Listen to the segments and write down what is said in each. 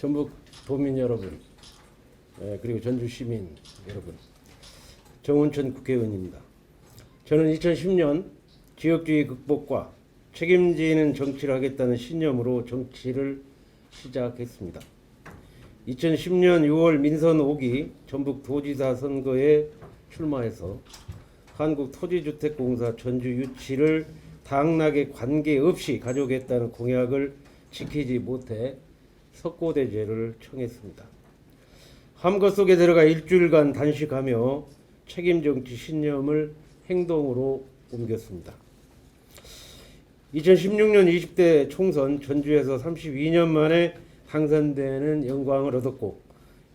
전북 도민 여러분, 그리고 전주 시민 여러분, 정운천 국회의원입니다. 저는 2010년 지역주의 극복과 책임지는 정치를 하겠다는 신념으로 정치를 시작했습니다. 2010년 6월 민선 5기 전북도지사 선거에 출마해서 한국토지주택공사 전주 유치를 당락에 관계없이 가져오겠다는 공약을 지키지 못해 석고대죄를 청했습니다. 함거 속에 들어가 일주일간 단식하며 책임정치 신념을 행동으로 옮겼습니다. 2016년 20대 총선 전주에서 32년 만에 당선되는 영광을 얻었고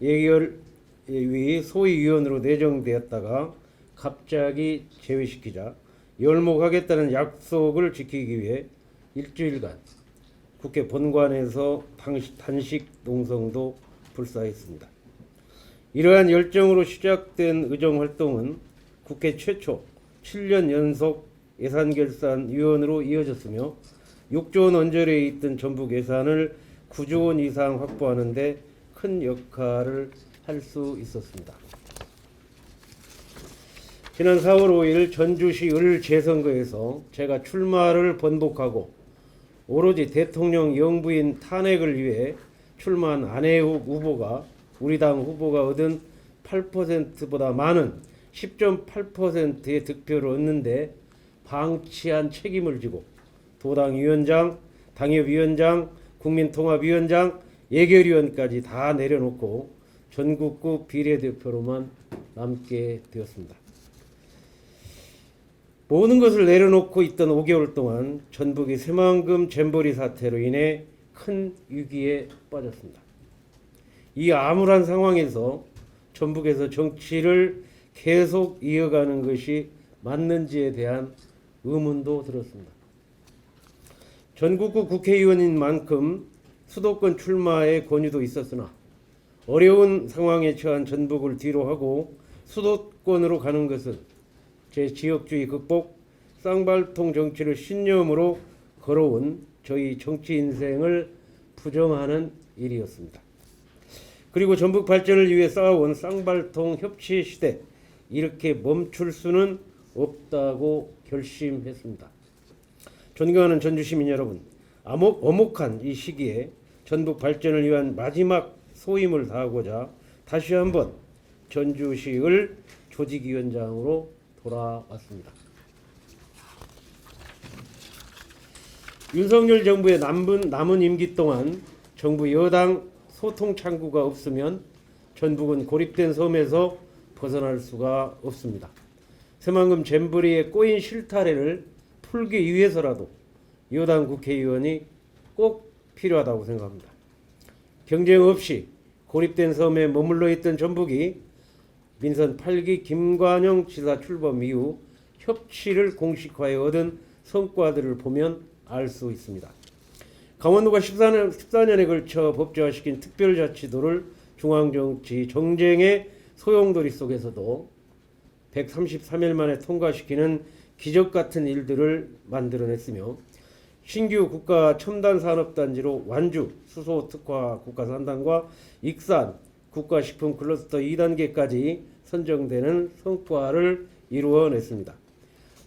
예결위 소위위원으로 내정되었다가 갑자기 제외시키자 열목하겠다는 약속을 지키기 위해 일주일간 국회 본관에서 단식 농성도 불사했습니다. 이러한 열정으로 시작된 의정활동은 국회 최초 7년 연속 예산결산위원으로 이어졌으며 6조 원 언저리에 있던 전북 예산을 9조 원 이상 확보하는 데 큰 역할을 할 수 있었습니다. 지난 4월 5일 전주시 을 재선거에서 제가 출마를 번복하고 오로지 대통령 영부인 탄핵을 위해 출마한 안혜욱 후보가 우리 당 후보가 얻은 8%보다 많은 10.8%의 득표를 얻는데 방치한 책임을 지고 도당위원장, 당협위원장, 국민통합위원장, 예결위원까지 다 내려놓고 전국구 비례대표로만 남게 되었습니다. 모든 것을 내려놓고 있던 5개월 동안 전북이 새만금 잼버리 사태로 인해 큰 위기에 빠졌습니다. 이 암울한 상황에서 전북에서 정치를 계속 이어가는 것이 맞는지에 대한 의문도 들었습니다. 전국구 국회의원인 만큼 수도권 출마의 권유도 있었으나 어려운 상황에 처한 전북을 뒤로하고 수도권으로 가는 것은 제 지역주의 극복, 쌍발통 정치를 신념으로 걸어온 저희 정치 인생을 부정하는 일이었습니다. 그리고 전북 발전을 위해 쌓아온 쌍발통 협치 시대, 이렇게 멈출 수는 없다고 결심했습니다. 존경하는 전주 시민 여러분, 엄혹한 이 시기에 전북 발전을 위한 마지막 소임을 다하고자 다시 한번 전주시을 조직위원장으로 돌아왔습니다. 윤석열 정부의 남은 임기 동안 정부 여당 소통 창구가 없으면 전북은 고립된 섬에서 벗어날 수가 없습니다. 새만금 잼버리의 꼬인 실타래를 풀기 위해서라도 여당 국회의원이 꼭 필요하다고 생각합니다. 경쟁 없이 고립된 섬에 머물러 있던 전북이 민선 8기 김관영 지사 출범 이후 협치를 공식화해 얻은 성과들을 보면 알 수 있습니다. 강원도가 14년에 걸쳐 법제화시킨 특별자치도를 중앙정치 정쟁의 소용돌이 속에서도 133일 만에 통과시키는 기적같은 일들을 만들어냈으며 신규 국가 첨단산업단지로 완주 수소특화 국가산단과 익산 국가식품 클러스터 2단계까지 선정되는 성과를 이루어냈습니다.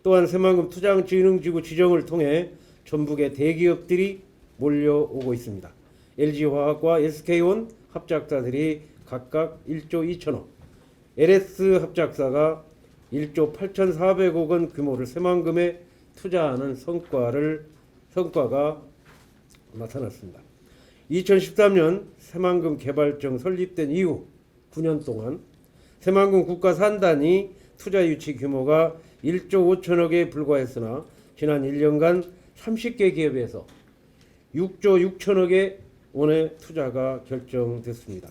또한 새만금 투자진흥지구 지정을 통해 전북의 대기업들이 몰려오고 있습니다. LG화학과 SK온 합작사들이 각각 1조 2천억, LS 합작사가 1조 8,400억 원 규모를 새만금에 투자하는 성과가 나타났습니다. 2013년 새만금 개발청 설립된 이후 9년 동안 새만금 국가산단이 투자 유치 규모가 1조 5천억에 불과했으나 지난 1년간 30개 기업에서 6조 6천억의 원의 투자가 결정됐습니다.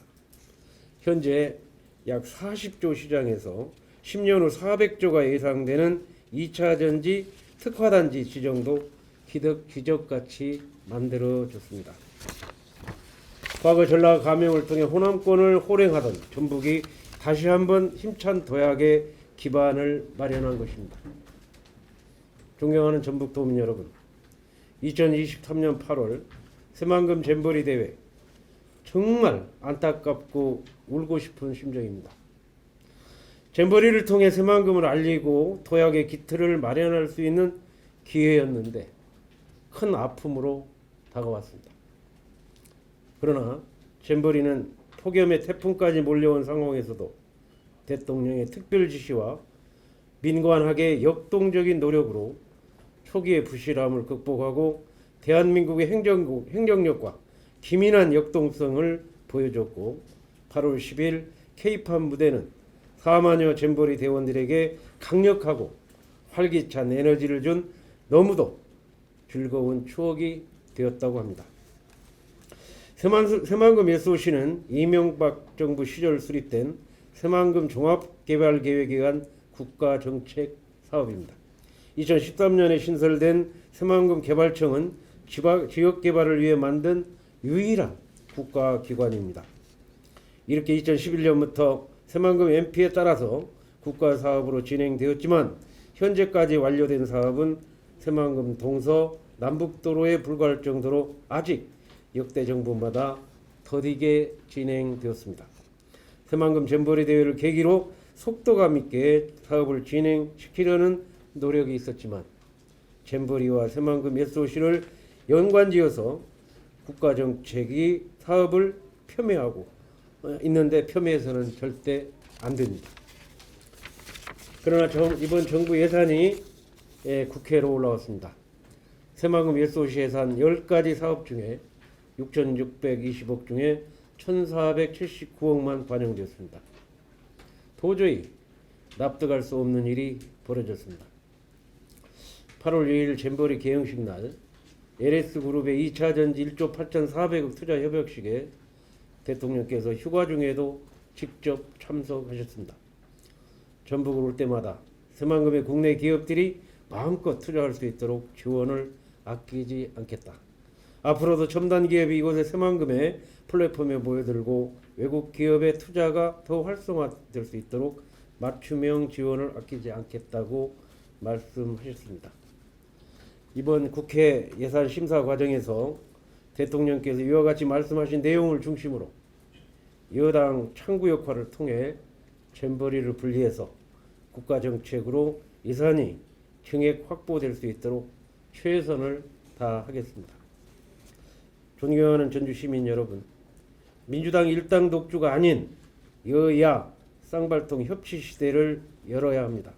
현재 약 40조 시장에서 10년 후 400조가 예상되는 2차 전지 특화단지 지정도 기적같이 만들어졌습니다. 과거 전라 감염을 통해 호남권을 호령하던 전북이 다시 한번 힘찬 도약의 기반을 마련한 것입니다. 존경하는 전북 도민 여러분, 2023년 8월 새만금 잼버리 대회 정말 안타깝고 울고 싶은 심정입니다. 잼버리를 통해 새만금을 알리고 도약의 기틀을 마련할 수 있는 기회였는데 큰 아픔으로 다가왔습니다. 그러나 잼버리는 폭염의 태풍까지 몰려온 상황에서도 대통령의 특별 지시와 민관학의 역동적인 노력으로 초기의 부실함을 극복하고 대한민국의 행정력과 기민한 역동성을 보여줬고 8월 10일 K-팝 무대는 4만여 잼버리 대원들에게 강력하고 활기찬 에너지를 준 너무도 즐거운 추억이 되었다고 합니다. 새만금 SOC는 이명박 정부 시절 수립된 새만금 종합개발계획에 의한 국가정책 사업입니다. 2013년에 신설된 새만금 개발청은 지역개발을 위해 만든 유일한 국가기관입니다. 이렇게 2011년부터 새만금 MP에 따라서 국가사업으로 진행되었지만 현재까지 완료된 사업은 새만금 동서 남북도로에 불과할 정도로 아직 역대 정부마다 더디게 진행되었습니다. 새만금 잼버리 대회를 계기로 속도감 있게 사업을 진행시키려는 노력이 있었지만 잼버리와 새만금 SOC를 연관지어서 국가정책이 사업을 폄훼하고 있는데 폄훼해서는 절대 안 됩니다. 그러나 이번 정부 예산이 국회로 올라왔습니다. 새만금 SOC 예산 10가지 사업 중에 6,620억 중에 1,479억만 반영되었습니다. 도저히 납득할 수 없는 일이 벌어졌습니다. 8월 2일 잼버리 개영식 날 LS그룹의 2차 전지 1조 8,400억 투자 협약식에 대통령께서 휴가 중에도 직접 참석하셨습니다. 전북을 올 때마다 새만금의 국내 기업들이 마음껏 투자할 수 있도록 지원을 아끼지 않겠다. 앞으로도 첨단 기업이 이곳의 새만금의 플랫폼에 모여들고 외국 기업의 투자가 더 활성화될 수 있도록 맞춤형 지원을 아끼지 않겠다고 말씀하셨습니다. 이번 국회 예산 심사 과정에서 대통령께서 이와 같이 말씀하신 내용을 중심으로 여당 창구 역할을 통해 잼버리를 분리해서 국가정책으로 예산이 증액 확보될 수 있도록 최선을 다하겠습니다. 존경하는 전주 시민 여러분, 민주당 일당 독주가 아닌 여야 쌍발통 협치 시대를 열어야 합니다.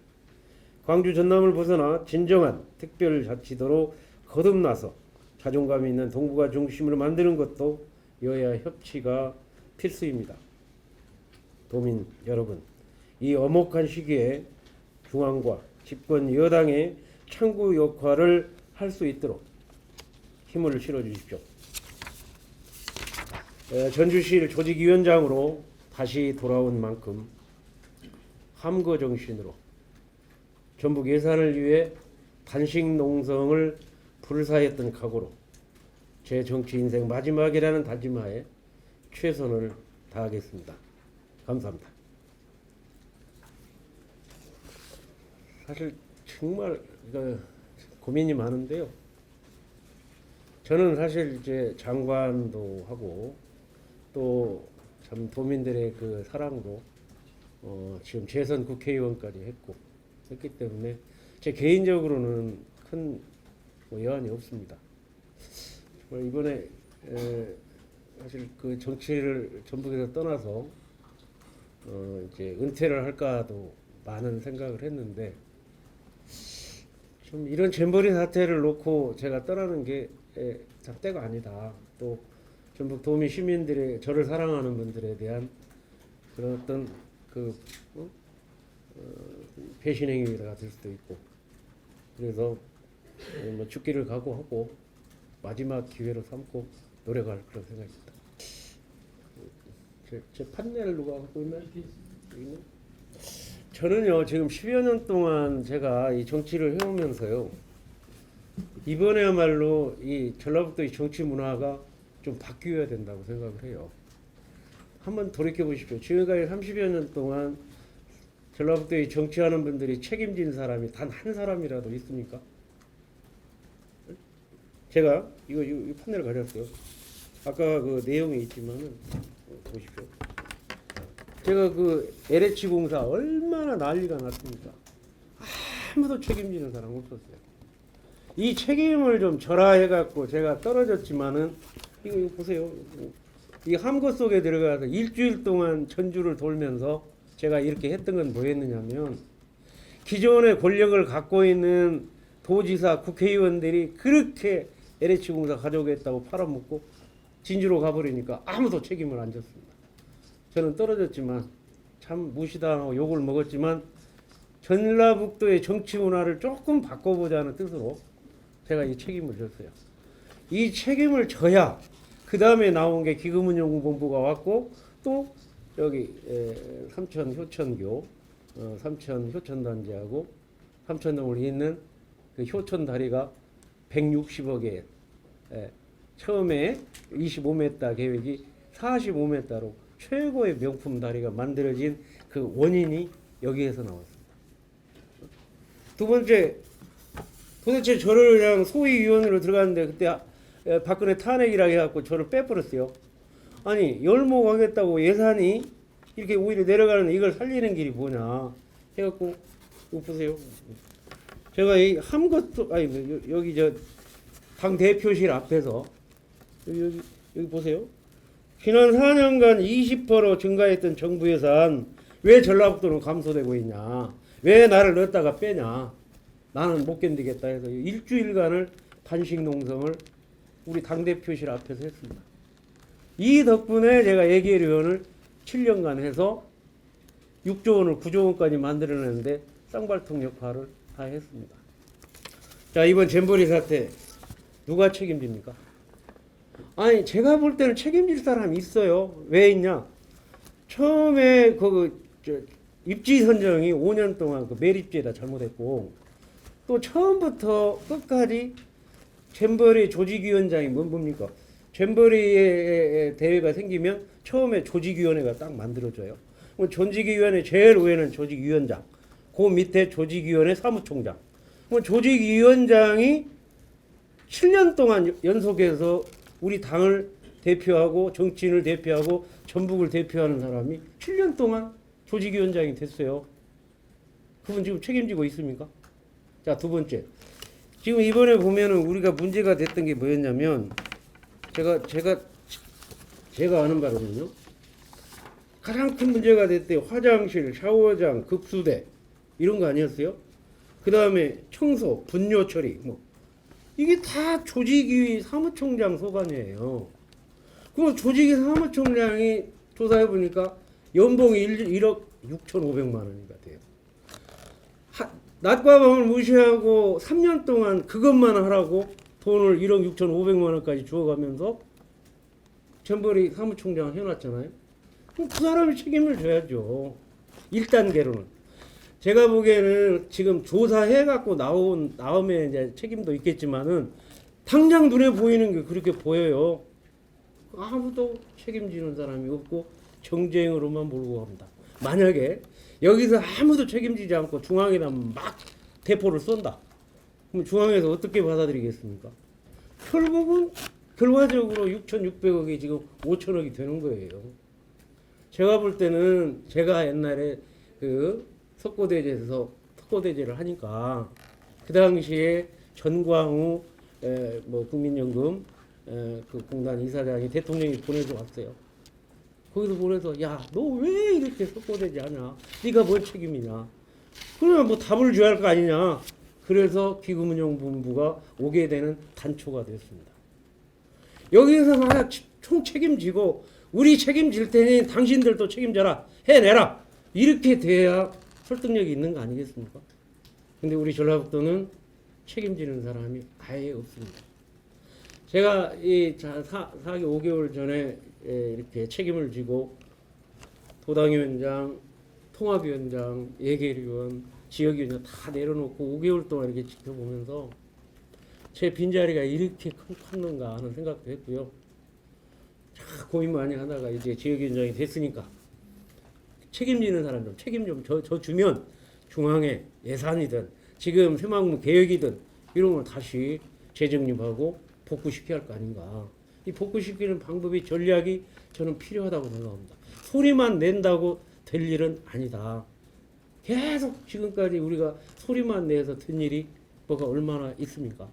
광주 전남을 벗어나 진정한 특별자치도로 거듭나서 자존감 있는 동북아 중심으로 만드는 것도 여야 협치가 필수입니다. 도민 여러분, 이 엄혹한 시기에 중앙과 집권 여당의 창구 역할을 할 수 있도록 힘을 실어주십시오. 전주시를 조직위원장으로 다시 돌아온 만큼 함거 정신으로 전북 예산을 위해 단식 농성을 불사했던 각오로 제 정치 인생 마지막이라는 다짐하에 최선을 다하겠습니다. 감사합니다. 사실 정말 고민이 많은데요. 저는 사실 이제 장관도 하고 또 참 도민들의 그 사랑으로 지금 재선 국회의원까지 했기 때문에 제 개인적으로는 큰 여한이 없습니다. 이번에 사실 그 정치를 전북에서 떠나서 이제 은퇴를 할까도 많은 생각을 했는데 좀 이런 잼버리 사태를 놓고 제가 떠나는 게 때가 아니다. 또 전북 도민 시민들의 저를 사랑하는 분들에 대한 그런 어떤 배신 행위가 될 수도 있고 그래서 뭐 죽기를 각오하고 마지막 기회로 삼고 노력할 그런 생각입니다. 제 판넬 누가 갖고 있나요? 저는요 지금 10여 년 동안 제가 이 정치를 해오면서요 이번에야말로 이 전라북도 이 정치 문화가 좀 바뀌어야 된다고 생각을 해요. 한번 돌이켜 보십시오. 지금까지 30여 년 동안 전라북도에 정치하는 분들이 책임진 사람이 단 한 사람이라도 있습니까? 제가 이거 판넬을 가져왔어요. 아까 그 내용에 있지만은 보십시오. 제가 그 LH 공사 얼마나 난리가 났습니까? 아무도 책임지는 사람 없었어요. 이 책임을 좀 절하해갖고 제가 떨어졌지만은 이거 보세요. 이 함구 속에 들어가서 일주일 동안 전주를 돌면서 제가 이렇게 했던 건 뭐였느냐면 기존의 권력을 갖고 있는 도지사, 국회의원들이 그렇게 LH 공사 가져오겠다고 팔아먹고 진주로 가버리니까 아무도 책임을 안 졌습니다. 저는 떨어졌지만 참 무시당하고 욕을 먹었지만 전라북도의 정치 문화를 조금 바꿔보자는 뜻으로 제가 이 책임을 졌어요. 이 책임을 져야 그 다음에 나온 게 기금운용본부가 왔고 또 여기 삼천 효천교, 삼천 효천단지하고 삼천동을 잇는 그 효천 다리가 160억에 처음에 25m 계획이 45m로 최고의 명품 다리가 만들어진 그 원인이 여기에서 나왔습니다. 두 번째, 도대체 저를 그냥 소위위원으로 들어갔는데 그때 박근혜 탄핵이라고 해갖고 저를 빼버렸어요. 아니 열목하겠다고 예산이 이렇게 오히려 내려가는데 이걸 살리는 길이 뭐냐 해갖고 이거 보세요. 제가 이 함것도 아니 여기 저 당 대표실 앞에서 여기 보세요. 지난 4년간 20% 증가했던 정부 예산 왜 전라북도는 감소되고 있냐? 왜 나를 넣었다가 빼냐? 나는 못 견디겠다 해서 일주일간을 단식 농성을 우리 당대표실 앞에서 했습니다. 이 덕분에 제가 예결위원을 7년간 해서 6조 원을 9조 원까지 만들어냈는데 쌍발통 역할을 다 했습니다. 자, 이번 잼버리 사태 누가 책임집니까? 아니 제가 볼 때는 책임질 사람이 있어요. 왜 있냐? 처음에 입지 선정이 5년 동안 그 매립지에다 잘못했고 또 처음부터 끝까지 잼버리 조직위원장이 뭡니까? 잼버리의 대회가 생기면 처음에 조직위원회가 딱 만들어져요. 조직위원회 제일 위에는 조직위원장, 그 밑에 조직위원회 사무총장. 조직위원장이 7년 동안 연속해서 우리 당을 대표하고 정치인을 대표하고 전북을 대표하는 사람이 7년 동안 조직위원장이 됐어요. 그분 지금 책임지고 있습니까? 자, 두 번째. 지금 이번에 보면은 우리가 문제가 됐던 게 뭐였냐면 제가 아는 바로는요. 가장 큰 문제가 됐대요. 화장실, 샤워장, 급수대 이런 거 아니었어요? 그 다음에 청소, 분뇨 처리 이게 다 조직위 사무총장 소관이에요. 그럼 조직위 사무총장이 조사해 보니까 연봉이 1억 6,500만 원이가 돼요. 낮과 밤을 무시하고 3년 동안 그것만 하라고 돈을 1억 6,500만 원까지 주어가면서 잼버리 사무총장 해놨잖아요. 그럼 그 사람이 책임을 져야죠. 1단계로는. 제가 보기에는 지금 조사해갖고 나온 다음에 이제 책임도 있겠지만은 당장 눈에 보이는 게 그렇게 보여요. 아무도 책임지는 사람이 없고 정쟁으로만 몰고 갑니다. 만약에 여기서 아무도 책임지지 않고 중앙에다 막 대포를 쏜다. 그럼 중앙에서 어떻게 받아들이겠습니까? 결국은 결과적으로 6,600억이 지금 5천억이 되는 거예요. 제가 볼 때는 제가 옛날에 그 석고대제에서 석고대제를 하니까 그 당시에 전광우 국민연금 그 공단 이사장이 대통령이 보내줘 왔어요. 거기서 보내서 야, 너 왜 이렇게 석고대제 하냐? 네가 뭘 책임이냐? 그러면 뭐 답을 줘야 할 거 아니냐? 그래서 기금운용본부가 오게 되는 단초가 됐습니다. 여기서 하나 총 책임지고 우리 책임질 테니 당신들도 책임져라. 해내라. 이렇게 돼야 설득력이 있는 거 아니겠습니까? 근데 우리 전라북도는 책임지는 사람이 아예 없습니다. 제가 이 4개 5개월 전에 이렇게 책임을 지고 도당위원장, 통합위원장, 예결위원, 지역위원장 다 내려놓고 5개월 동안 이렇게 지켜보면서 제 빈자리가 이렇게 컸는가 하는 생각도 했고요. 참 고민 많이 하다가 이제 지역위원장이 됐으니까 책임지는 사람 좀 책임 좀 저 주면 중앙에 예산이든 지금 새만금 계획이든 이런 걸 다시 재정립하고 복구시켜야 할 거 아닌가. 이 복구시키는 방법이 전략이 저는 필요하다고 생각합니다. 소리만 낸다고 될 일은 아니다. 계속 지금까지 우리가 소리만 내서 된 일이 뭐가 얼마나 있습니까?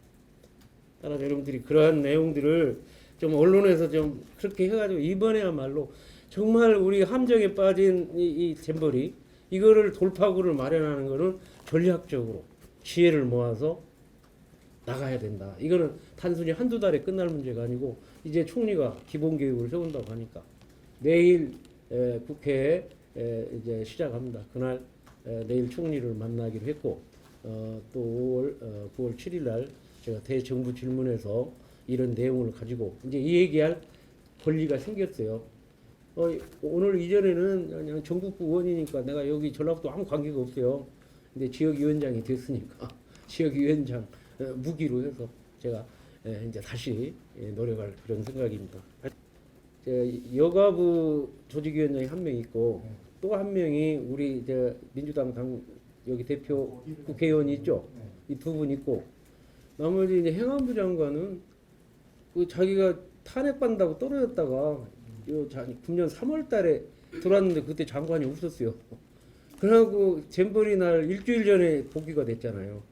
따라서 여러분들이 그러한 내용들을 좀 언론에서 좀 그렇게 해가지고 이번에야말로 정말 우리 함정에 빠진 이 잼버리 이거를 돌파구를 마련하는 거는 전략적으로 지혜를 모아서 나가야 된다. 이거는 단순히 한두 달에 끝날 문제가 아니고 이제 총리가 기본계획을 세운다고 하니까 내일 국회에 이제 시작합니다. 그날 내일 총리를 만나기로 했고 또 9월 7일 날 제가 대정부 질문에서 이런 내용을 가지고 이제 이 얘기할 권리가 생겼어요. 오늘 이전에는 그냥 전국구 의원이니까 내가 여기 전라북도 아무 관계가 없어요. 근데 지역위원장이 됐으니까 지역위원장 무기로 해서 제가 이제 다시 노력할 그런 생각입니다. 여가부 조직위원장이 한 명 있고 또 한 명이 우리 민주당 여기 대표 국회의원이 있죠. 이 두 분 있고 나머지 이제 행안부 장관은 그 자기가 탄핵받는다고 떨어졌다가 금년 3월달에 들어왔는데 그때 장관이 없었어요. 그러고 잼버리 날 일주일 전에 복귀가 됐잖아요.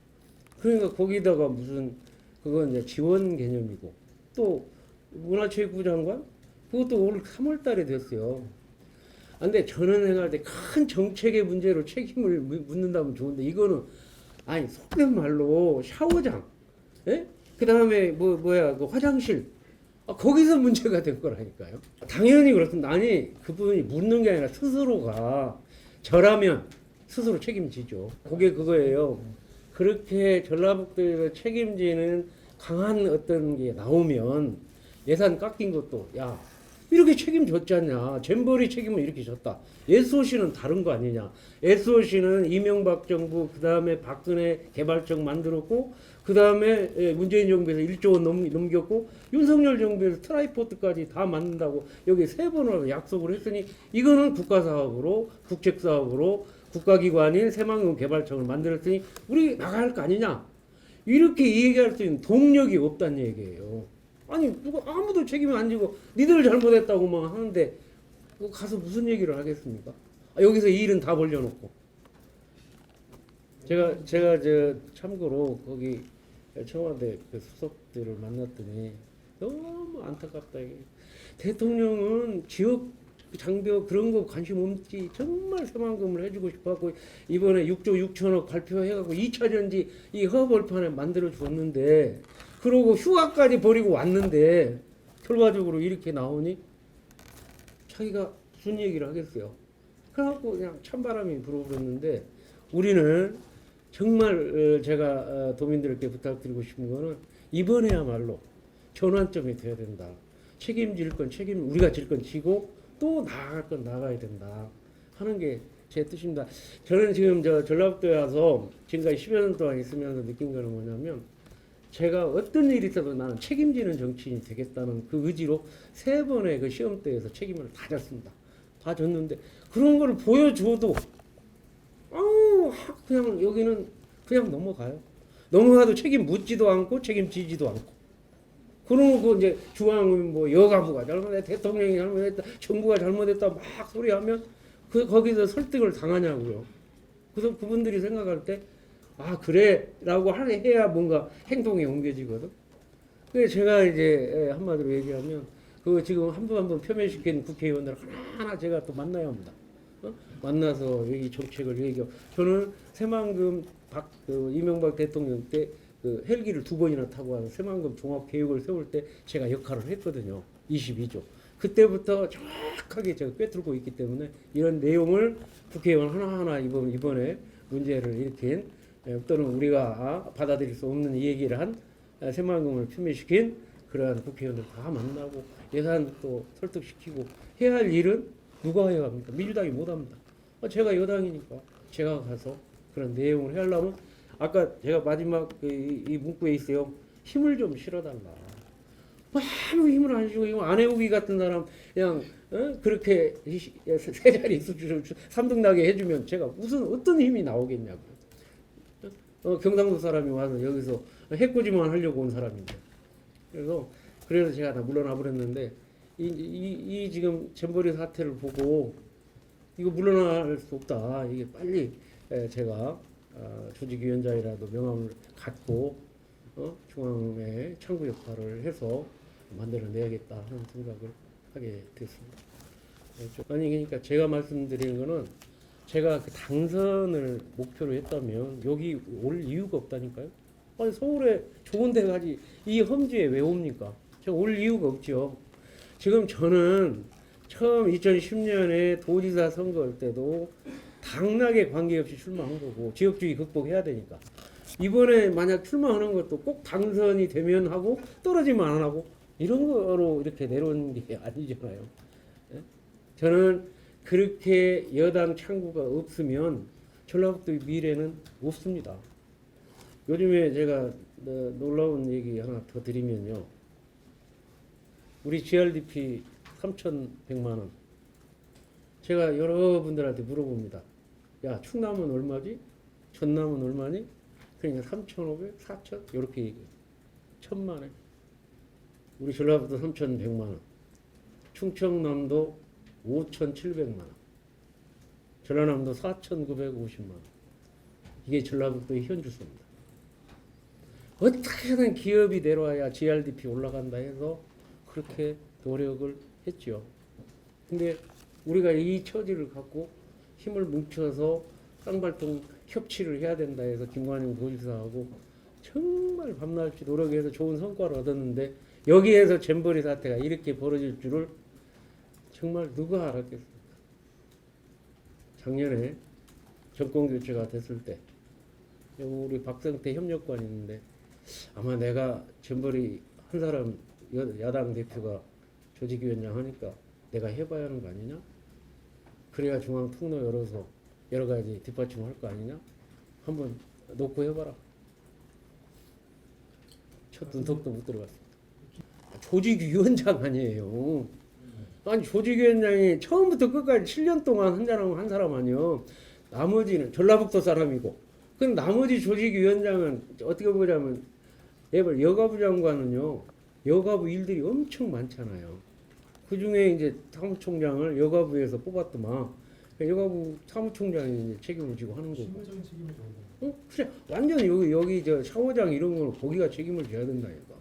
그러니까 거기다가 무슨 그건 이제 지원 개념이고 또 문화체육부 장관 그것도 올 3월달에 됐어요. 근데 저는 생각할 때 큰 정책의 문제로 책임을 묻는다면 좋은데 이거는 아니 속된 말로 샤워장, 예? 그 다음에 그 화장실 거기서 문제가 된 거라니까요. 당연히 그렇습니다. 아니 그분이 묻는 게 아니라 스스로가 저라면 스스로 책임지죠. 그게 그거예요. 그렇게 전라북도에서 책임지는 강한 어떤 게 나오면 예산 깎인 것도 야 이렇게 책임졌잖냐. 잼버리 책임은 이렇게 졌다. SOC는 다른 거 아니냐. SOC는 이명박 정부 그 다음에 박근혜 개발청 만들었고 그 다음에 문재인 정부에서 1조 원 넘겼고 윤석열 정부에서 트라이포트까지 다 만든다고 여기 3번을 약속을 했으니 이거는 국가사업으로 국책사업으로 국가기관인 새만금 개발청을 만들었으니 우리 나가야 할 거 아니냐. 이렇게 얘기할 수 있는 동력이 없다는 얘기예요. 아니 누가 아무도 책임을 안 지고 니들 잘못했다고만 하는데 가서 무슨 얘기를 하겠습니까? 여기서 이 일은 다 벌려놓고 제가 참고로 거기 청와대 그 수석들을 만났더니 너무 안타깝다. 이게. 대통령은 지역 장벽 그런 거 관심 없지. 정말 새만금을 해주고 싶었고 이번에 6조 6천억 발표해갖고 2차 전지 이 허벌판에 만들어 줬는데 그러고 휴가까지 버리고 왔는데 결과적으로 이렇게 나오니 자기가 무슨 얘기를 하겠어요. 그래갖고 그냥 찬바람이 불어버렸는데 우리는 정말 제가 도민들께 부탁드리고 싶은 거는 이번에야말로 전환점이 돼야 된다. 책임질 건 우리가 질 건 지고 또 나아갈 건 나가야 된다 하는 게 제 뜻입니다. 저는 지금 전라북도에 와서 지금까지 10여 년 동안 있으면서 느낀 거는 뭐냐면 제가 어떤 일이 있어도 나는 책임지는 정치인이 되겠다는 그 의지로 3번의 그 시험대에서 책임을 다 졌습니다. 다 졌는데 그런 걸 보여줘도 그냥 여기는 그냥 넘어가요. 넘어가도 책임 묻지도 않고 책임지지도 않고 그러고 이제 중앙은 여가부가 잘못했다, 대통령이 잘못했다, 정부가 잘못했다 막 소리하면 거기서 설득을 당하냐고요. 그래서 그분들이 생각할 때 그래라고 해야 뭔가 행동에 옮겨지거든. 그래서 제가 이제 한마디로 얘기하면 그 지금 한 분 표면시킨 국회의원들 하나하나 제가 또 만나야 합니다. 만나서 이 정책을 얘기하고 저는 새만금 이명박 대통령 때 그 헬기를 2번이나 타고 와서 새만금 종합 계획을 세울 때 제가 역할을 했거든요. 22조. 그때부터 정확하게 제가 꿰뚫고 있기 때문에 이런 내용을 국회의원 하나하나 이번에 문제를 일으킨 또는 우리가 받아들일 수 없는 이 얘기를 한 새만금을 표면시킨 그러한 국회의원들 다 만나고 예산도 설득시키고 해야 할 일은 누가 해야 합니까? 민주당이 못합니다. 제가 여당이니까 제가 가서 그런 내용을 하려면 아까 제가 마지막 이 문구에 있어요. 힘을 좀 실어달라. 아무 힘을 안 주고 안 해오기 같은 사람 그냥 그렇게 세 자리 수준을 3등 나게 해주면 제가 어떤 힘이 나오겠냐고요. 경상도 사람이 와서 여기서 해코지만 하려고 온 사람인데 그래서 그래서 제가 다 물러나 버렸는데 이 지금 잼버리 사태를 보고 이거 물러날 수 없다. 이게 빨리 제가 조직위원장이라도 명함을 갖고 중앙의 창구 역할을 해서 만들어내야겠다 하는 생각을 하게 됐습니다. 아니 그러니까 제가 말씀드리는 거는 제가 그 당선을 목표로 했다면 여기 올 이유가 없다니까요. 아니 서울에 좋은 데 가지 이 험지에 왜 옵니까? 제가 올 이유가 없죠. 지금 저는 처음 2010년에 도지사 선거할 때도 당락에 관계없이 출마한 거고 지역주의 극복해야 되니까 이번에 만약 출마하는 것도 꼭 당선이 되면 하고 떨어지면 안 하고 이런 거로 이렇게 내려온 게 아니잖아요. 예? 저는 그렇게 여당 창구가 없으면 전라북도의 미래는 없습니다. 요즘에 제가 놀라운 얘기 하나 더 드리면요. 우리 GRDP 3,100만 원. 제가 여러분들한테 물어봅니다. 야, 충남은 얼마지? 전남은 얼마니? 그러니까 3,500, 4,000 이렇게 얘기해요. 1,000만 원. 우리 전라북도 3,100만 원. 충청남도 5,700만 원. 전라남도 4,950만 원. 이게 전라북도의 현주소입니다. 어떻게든 기업이 내려와야 GRDP 올라간다 해서 그렇게 노력을 했죠. 근데 우리가 이 처지를 갖고 힘을 뭉쳐서 쌍발통 협치를 해야 된다 해서 김관영 도지사하고 정말 밤낮없이 노력해서 좋은 성과를 얻었는데 여기에서 잼버리 사태가 이렇게 벌어질 줄을 정말 누가 알았겠습니까? 작년에 정권교체가 됐을 때 우리 박성태 협력관이 있는데 아마 내가 잼버리 한 사람 야당 대표가 조직위원장 하니까 내가 해봐야 하는 거 아니냐? 그래야 중앙 통로 열어서 여러 가지 뒷받침을 할 거 아니냐? 한번 놓고 해봐라. 첫 눈독도 못 들어갔습니다. 조직위원장 아니에요. 아니 조직위원장이 처음부터 끝까지 7년 동안 한 사람 아니요. 나머지는 전라북도 사람이고. 그 나머지 조직위원장은 어떻게 보자면 예를 여가부 장관은요. 여가부 일들이 엄청 많잖아요. 그 중에 이제 사무총장을 여가부에서 뽑았더만 여가부 사무총장이 이제 책임을 지고 하는 거고. 실무적인 책임을 져야 돼요. 그래 완전 여기 저 샤워장 이런 거는 거기가 책임을 져야 된다니까.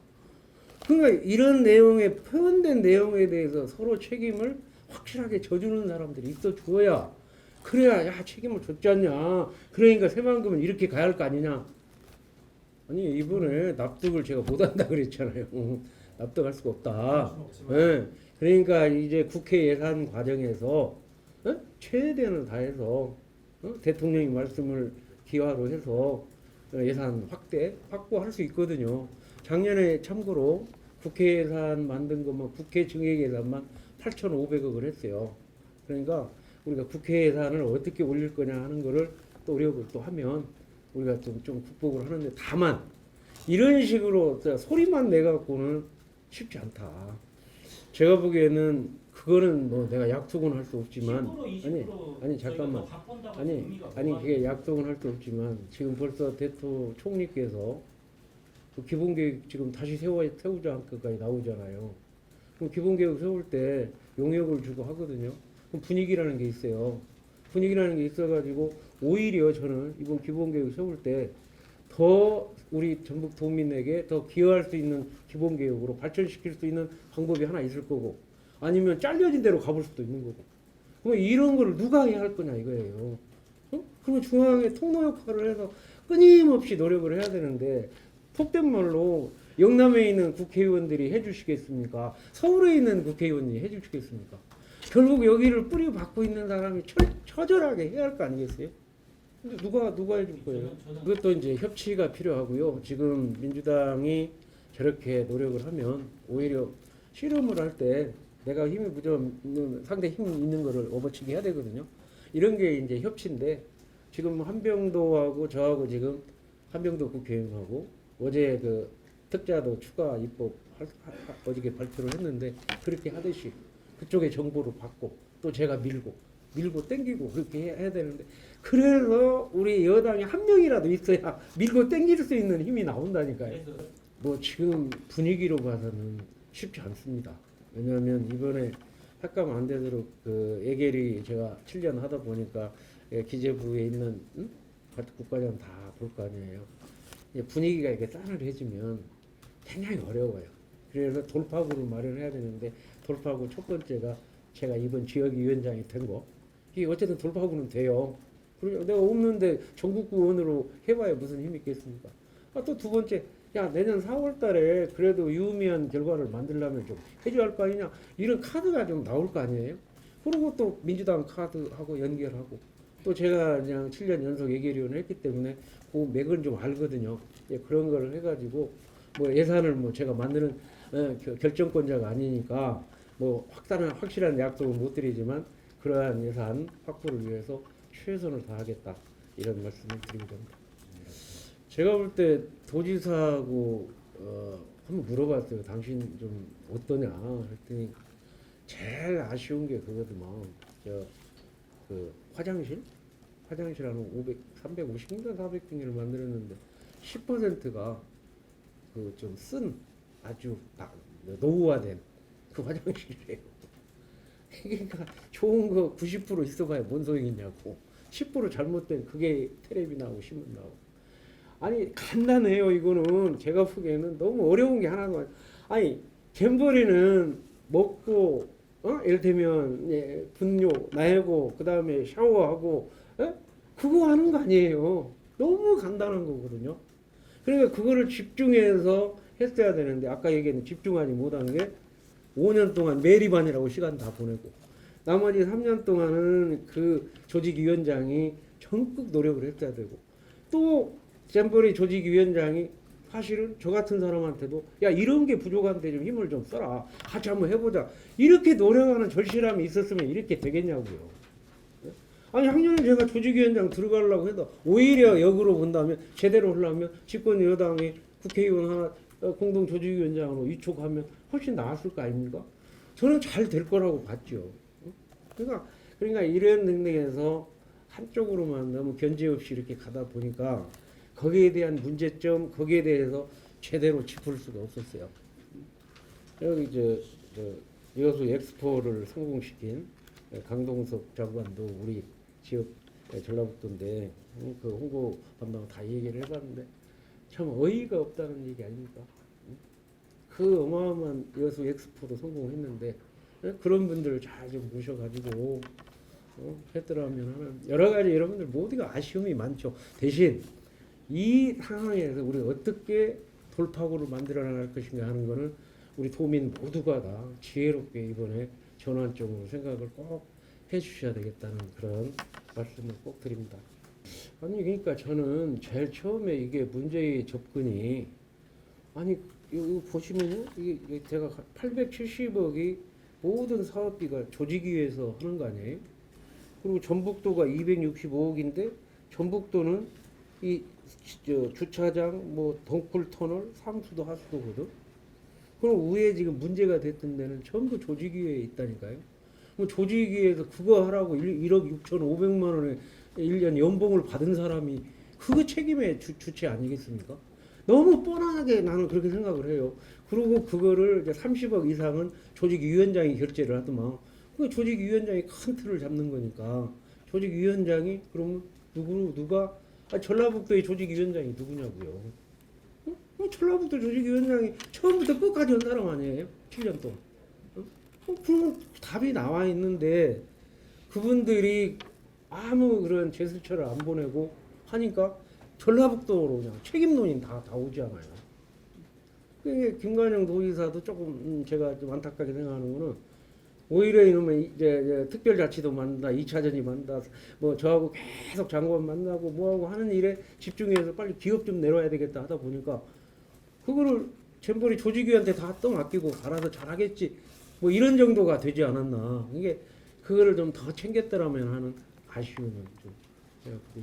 그러니까 이런 내용에 표현된 내용에 대해서 서로 책임을 확실하게 져주는 사람들이 있어 줘야 그래야 야 책임을 줬지 않냐. 그러니까 새만금은 이렇게 가야 할 거 아니냐. 아니 이번에 납득을 제가 못한다 그랬잖아요. 납득할 수가 없다. 네. 그러니까 이제 국회 예산 과정에서 최대한을 다해서 대통령이 말씀을 기화로 해서 예산 확보할 수 있거든요. 작년에 참고로 국회 예산 만든 것만 국회 증액 예산만 8,500억을 했어요. 그러니까 우리가 국회 예산을 어떻게 올릴 거냐 하는 거를 또 노력을 또 하면 우리가 좀 극복을 하는데 다만 이런 식으로 소리만 내갖고는 쉽지 않다. 제가 보기에는 그거는 뭐 내가 약속은 할 수 없지만 10%, 아니 잠깐만 아니 그게 약속은 할 수 없지만 지금 벌써 대통령 총리께서 그 기본계획 지금 다시 세우자 한 것까지 나오잖아요. 그럼 기본계획 세울 때 용역을 주고 하거든요. 그럼 분위기라는 게 있어요. 분위기라는 게 있어가지고 오히려 저는 이번 기본계획 세울 때 더 우리 전북 도민에게 더 기여할 수 있는 기본계획으로 발전시킬 수 있는 방법이 하나 있을 거고 아니면 잘려진 대로 가볼 수도 있는 거고 그러면 이런 걸 누가 해야 할 거냐 이거예요. 그러면 중앙의 통로 역할을 해서 끊임없이 노력을 해야 되는데 속된 말로 영남에 있는 국회의원들이 해주시겠습니까? 서울에 있는 국회의원이 해주시겠습니까? 결국 여기를 뿌리 받고 있는 사람이 처절하게 해야 할 거 아니겠어요? 근데 누가 해줄 거예요? 그것도 이제 협치가 필요하고요. 지금 민주당이 저렇게 노력을 하면 오히려 실험을 할 때 내가 힘이 부족한 상대 힘이 있는 거를 업어치기 해야 되거든요. 이런 게 이제 협치인데 지금 한병도하고 저하고 지금 한병도 국회의원하고 어제 그 특자도 추가 입법 어저께 발표를 했는데 그렇게 하듯이 그쪽에 정보를 받고 또 제가 밀고 땡기고 그렇게 해야 되는데 그래서 우리 여당이 한 명이라도 있어야 밀고 땡길 수 있는 힘이 나온다니까요. 뭐 지금 분위기로 봐서는 쉽지 않습니다. 왜냐하면 이번에 학감 안 되도록 그 예결위 제가 7년 하다 보니까 기재부에 있는 각 국가장 다 볼 거 아니에요. 분위기가 이렇게 싸늘해지면 굉장히 어려워요. 그래서 돌파구를 마련해야 되는데 돌파구 첫 번째가 제가 이번 지역위원장이 된 거. 이게 어쨌든 돌파구는 돼요. 그리고 내가 없는데 전국구 의원으로 해봐야 무슨 힘이 있겠습니까? 또 두 번째, 야 내년 4월 달에 그래도 유의미한 결과를 만들려면 좀 해줘야 할 거 아니냐. 이런 카드가 좀 나올 거 아니에요. 그리고 또 민주당 카드하고 연결하고 또 제가 그냥 7년 연속 예결위원을 했기 때문에 그 맥은 좀 알거든요. 그런 걸 해가지고 뭐 예산을 뭐 제가 만드는 결정권자가 아니니까 뭐 확실한 약속은 못 드리지만 그러한 예산 확보를 위해서 최선을 다하겠다 이런 말씀을 드리고 합니다. 제가 볼 때 도지사하고 한번 물어봤어요. 당신 좀 어떠냐 했더니 제일 아쉬운 게 그거더만 그 화장실 한 350인가 400평을 만들었는데 10%가 그 좀 쓴 아주 노후화된 그 화장실이에요. 그러니까 좋은 거 90% 있어봐야 뭔 소용이냐고. 10% 잘못된 그게 텔레비 나오고 신문 나오고. 아니 간단해요. 이거는 제가 보기에는 너무 어려운 게 하나도 아니 잼버리는 먹고 예를 들면 분뇨 나열고 그 다음에 샤워하고 그거 하는 거 아니에요. 너무 간단한 거거든요. 그러니까 그거를 집중해서 했어야 되는데 아까 얘기했는 집중하지 못한 게 5년 동안 매리반이라고 시간 다 보내고 나머지 3년 동안은 그 조직위원장이 적극 노력을 했어야 되고 또 잼버리 조직위원장이 사실은 저 같은 사람한테도 야 이런 게 부족한데 좀 힘을 좀 써라 같이 한번 해보자 이렇게 노력하는 절실함이 있었으면 이렇게 되겠냐고요. 아니 학년은 제가 조직위원장 들어가려고 해도 오히려 역으로 본다면 제대로 하려면 집권 여당이 국회의원 하나 공동 조직위원장으로 위촉하면 훨씬 나았을 거 아닙니까? 저는 잘 될 거라고 봤죠. 그러니까 이런 능력에서 한쪽으로만 너무 견제 없이 이렇게 가다 보니까 거기에 대한 문제점 거기에 대해서 제대로 짚을 수가 없었어요. 여기 여수 엑스포를 성공시킨 강동석 장관도 우리 지역 전라북도인데 그 홍보 담당 다 얘기를 해봤는데 참 어이가 없다는 얘기 아닙니까? 그 어마어마한 여수 엑스포도 성공했는데 그런 분들을 잘 좀 모셔가지고 했더라면 하는 여러 가지 여러분들 모두가 아쉬움이 많죠. 대신 이 상황에서 우리가 어떻게 돌파구를 만들어 나갈 것인가 하는 거는 우리 도민 모두가 다 지혜롭게 이번에 전환점으로 생각을 꼭 해주셔야 되겠다는 그런 말씀을 꼭 드립니다. 아니 그러니까 저는 제일 처음에 이게 문제의 접근이 아니 이거 보시면요 이게 제가 870억이 모든 사업비가 조직위에서 하는 거 아니에요? 그리고 전북도가 265억인데 전북도는 이 주차장 뭐 덩쿨 터널 상수도 하수도거든. 그럼 위에 지금 문제가 됐던 데는 전부 조직위에 있다니까요. 뭐 조직위에서 그거 하라고 1억 6천5백만 원의 1년 연봉을 받은 사람이 그거 책임의 주체 아니겠습니까? 너무 뻔하게 나는 그렇게 생각을 해요. 그리고 그거를 이제 30억 이상은 조직위원장이 결제를 하더만 그 조직위원장이 큰 틀을 잡는 거니까 조직위원장이 그러면 누가 전라북도의 조직위원장이 누구냐고요. 전라북도 조직위원장이 처음부터 끝까지 한 사람 아니에요? 7년 동안. 그러면 답이 나와 있는데 그분들이 아무 그런 제스처를 안 보내고 하니까 전라북도로 그냥 책임 논인 다 오잖아요. 그게 김관영 도지사도 조금 제가 좀 안타깝게 생각하는 거는 오히려 이놈의 이제 특별자치도 만든다, 2차전이 만든다, 뭐 저하고 계속 장관 만나고 뭐하고 하는 일에 집중해서 빨리 기업 좀 내려야 되겠다 하다 보니까 그거를 잼버리 조직위한테 다 떠맡기고 알아서 잘하겠지 뭐 이런 정도가 되지 않았나. 이게 그거를 좀 더 챙겼더라면 하는 아쉬움은 좀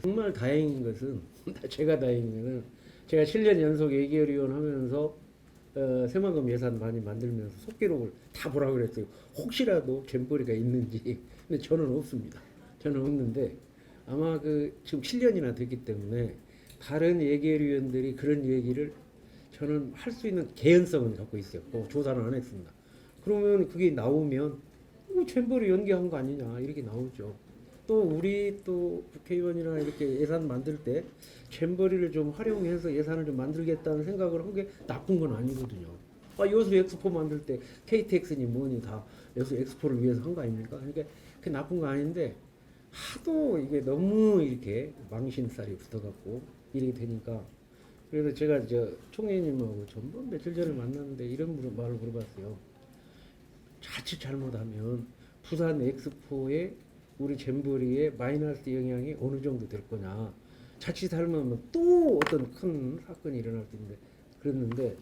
정말 다행인 것은 제가 다행인 것은 제가 7년 연속 예결위원 하면서 새만금 예산 많이 만들면서 속기록을 다 보라 그랬어요. 혹시라도 잼버리가 있는지. 근데 저는 없습니다. 저는 없는데 아마 지금 7년이나 됐기 때문에 다른 예결위원들이 그런 얘기를 저는 할 수 있는 개연성은 갖고 있어요. 조사는 안 했습니다. 그러면 그게 나오면 잼버리 연기한 거 아니냐 이렇게 나오죠. 또 우리 또 국회의원이나 이렇게 예산 만들 때 잼버리를 좀 활용해서 예산을 좀 만들겠다는 생각을 한 게 나쁜 건 아니거든요. 여수 엑스포 만들 때 KTX니 뭐니 다 여수 엑스포를 위해서 한 거 아닙니까? 그러니까 그게 나쁜 거 아닌데 하도 이게 너무 이렇게 망신살이 붙어갖고 이렇게 되니까 그래서 제가 총회님하고 전부 며칠 전에 만났는데 이런 말을 물어봤어요. 자칫 잘못하면 부산 엑스포에 우리 잼버리의 마이너스 영향이 어느 정도 될 거냐. 자칫 잘못하면 또 어떤 큰 사건이 일어날 수 있는데 그랬는데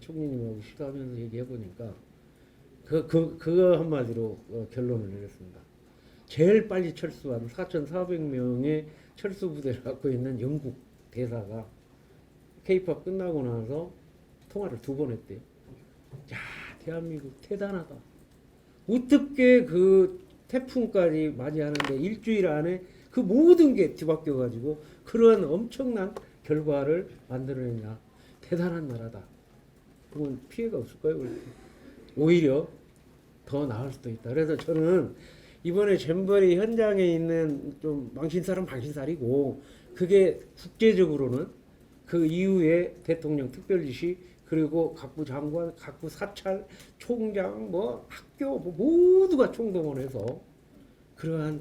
총리님하고 식사하면서 얘기해 보니까 그거 한마디로 결론을 내렸습니다. 제일 빨리 철수한 4,400명의 철수 부대를 갖고 있는 영국 대사가 K-팝 끝나고 나서 통화를 2번 했대요. 야, 대한민국 대단하다. 어떻게 그 태풍까지 맞이하는데 일주일 안에 그 모든 게 뒤바뀌어 가지고 그런 엄청난 결과를 만들어냈냐. 대단한 나라다. 그건 피해가 없을까요? 오히려 더 나을 수도 있다. 그래서 저는 이번에 잼버리 현장에 있는 좀 망신살은 망신살이고 그게 국제적으로는 그 이후에 대통령 특별지시 그리고 각부 장관, 각부 사찰, 총장, 학교 모두가 총동원해서 그러한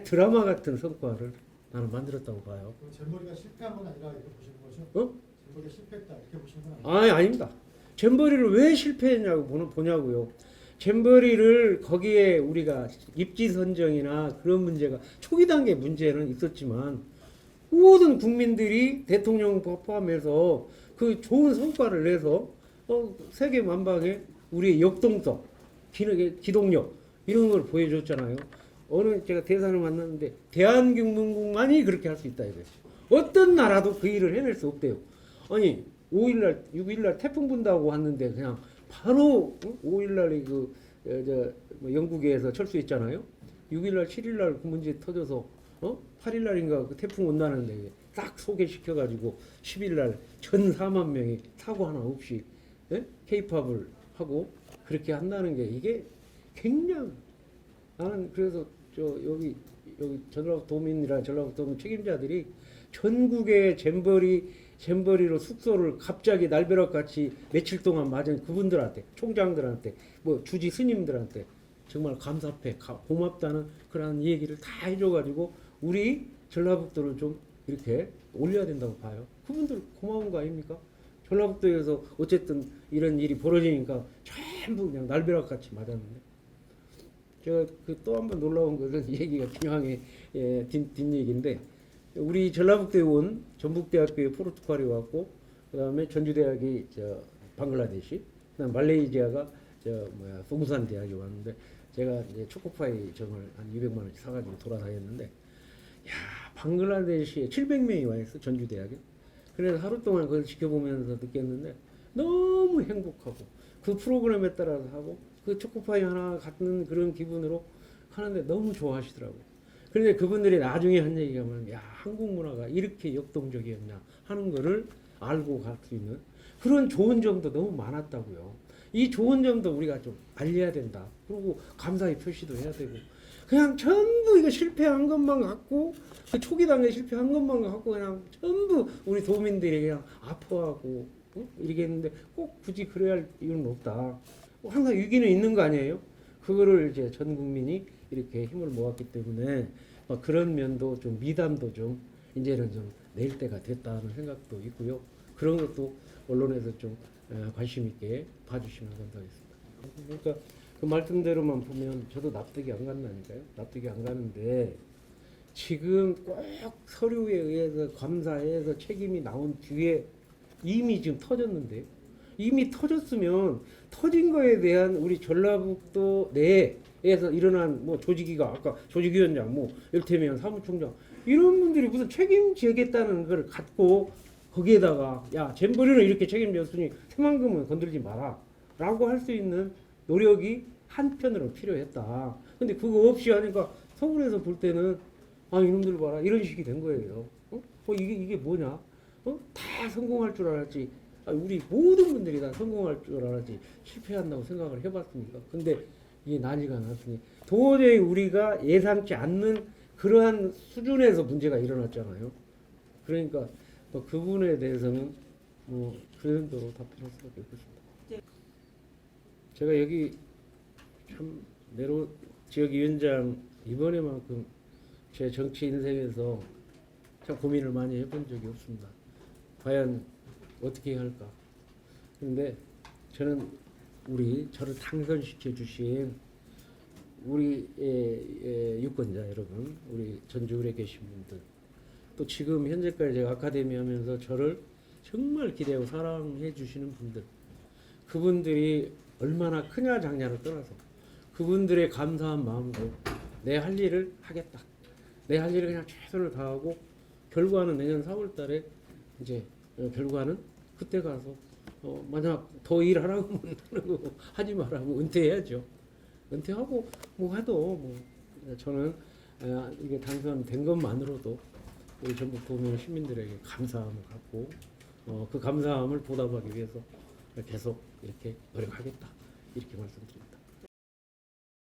드라마 같은 성과를 나는 만들었다고 봐요. 잼버리가 실패한 건 아니라 이렇게 보시는 거죠? 잼버리가 실패했다 이렇게 보시는 건 아니, 아니에요? 아닙니다. 잼버리를 왜 실패했냐고 보냐고요. 잼버리를 거기에 우리가 입지 선정이나 그런 문제가 초기 단계 문제는 있었지만 모든 국민들이 대통령 포함해서 그 좋은 성과를 내서 세계 만방에 우리의 역동성, 기동력 이런 걸 보여줬잖아요. 제가 대사를 만났는데 대한민국만이 그렇게 할 수 있다 이거예요. 어떤 나라도 그 일을 해낼 수 없대요. 아니 5일날, 6일날 태풍 분다고 왔는데 그냥 바로 5일날에 영국에서 철수했잖아요. 6일날, 7일날 그 문제 터져서 8일날인가 그 태풍 온다는데 딱 소개시켜가지고 10일날 1,4만 명이 사고 하나 없이 K-팝을 하고 그렇게 한다는 게 이게 굉장히 나는 그래서 여기 전라도민이나 전라도민 책임자들이 전국의 잼버리로 숙소를 갑자기 날벼락같이 며칠 동안 맞은 그분들한테 총장들한테 주지 스님들한테 정말 감사패 고맙다는 그런 얘기를 다 해줘가지고 우리 전라북도를 좀 이렇게 올려야 된다고 봐요. 그분들 고마운 거 아닙니까? 전라북도에서 어쨌든 이런 일이 벌어지니까 전부 그냥 날벼락같이 맞았는데 제가 또 한 번 놀라운 것은 얘기가 그냥의 뒷얘기인데 우리 전라북도에 온 전북대학교에 포르투갈이 왔고 그다음에 전주대학이 방글라데시 그다음 말레이시아가 부산 대학이 왔는데 제가 이제 초코파이 정을 한 200만 원씩 사가지고 돌아다녔는데 야 방글라데시에 700명이 와 있어 전주대학에. 그래서 하루 동안 그걸 지켜보면서 느꼈는데 너무 행복하고 그 프로그램에 따라서 하고 그 초코파이 하나 갖는 그런 기분으로 하는데 너무 좋아하시더라고요. 그런데 그분들이 나중에 한 얘기가 뭐냐면 야 한국 문화가 이렇게 역동적이었냐 하는 거를 알고 갈 수 있는 그런 좋은 점도 너무 많았다고요. 이 좋은 점도 우리가 좀 알려야 된다. 그리고 감사의 표시도 해야 되고 그냥 전부 이거 실패한 것만 갖고 그 초기 단계 실패한 것만 갖고 그냥 전부 우리 도민들이 그냥 아파하고 이렇게 했는데 꼭 굳이 그래야 할 이유는 없다. 항상 위기는 있는 거 아니에요? 그거를 이제 전 국민이 이렇게 힘을 모았기 때문에 그런 면도 좀 미담도 좀 이제는 좀 낼 때가 됐다는 생각도 있고요. 그런 것도 언론에서 좀 관심 있게 봐주시면 감사하겠습니다. 그러니까 그 말씀대로만 보면 저도 납득이 안 간다니까요. 납득이 안 가는데 지금 꼭 서류에 의해서 감사해서 책임이 나온 뒤에 이미 지금 터졌는데요. 이미 터졌으면 터진 거에 대한 우리 전라북도 내에서 일어난 조직위가 아까 조직위원장 이를테면 사무총장 이런 분들이 무슨 책임지겠다는 걸 갖고 거기에다가 야 잼버리는 이렇게 책임졌으니 새만금은 건들지 마라 라고 할 수 있는 노력이 한편으로 필요했다. 근데 그거 없이 하니까 서울에서 볼 때는 이놈들 봐라 이런 식이 된 거예요. 이게 뭐냐? 다 성공할 줄 알았지. 우리 모든 분들이 다 성공할 줄 알았지 실패한다고 생각을 해봤습니까? 근데 이게 난리가 났으니 도저히 우리가 예상치 않는 그러한 수준에서 문제가 일어났잖아요. 그러니까 뭐 그 부분에 대해서는 그 정도로 답변할 수밖에 없습니다. 제가 여기 참 내로 지역위원장 이번에만큼 제 정치 인생에서 참 고민을 많이 해본 적이 없습니다. 과연 어떻게 해야 할까? 그런데 저는 저를 당선시켜 주신 우리 유권자 여러분, 우리 전주울에 계신 분들, 또 지금 현재까지 제가 아카데미 하면서 저를 정말 기대하고 사랑해 주시는 분들, 그분들이 얼마나 크냐 작냐를 떠나서 그분들의 감사한 마음으로 내 할 일을 하겠다. 내 할 일을 그냥 최선을 다하고 결과는 내년 4월 달에 이제 결과는 그때 가서 만약 더 일하라고 하지 말라고 은퇴해야죠. 은퇴하고 뭐 해도 저는 이게 당선된 것만으로도 우리 전북 도민 시민들에게 감사함을 갖고 그 감사함을 보답하기 위해서 계속 이렇게 노력하겠다 이렇게 말씀드립니다.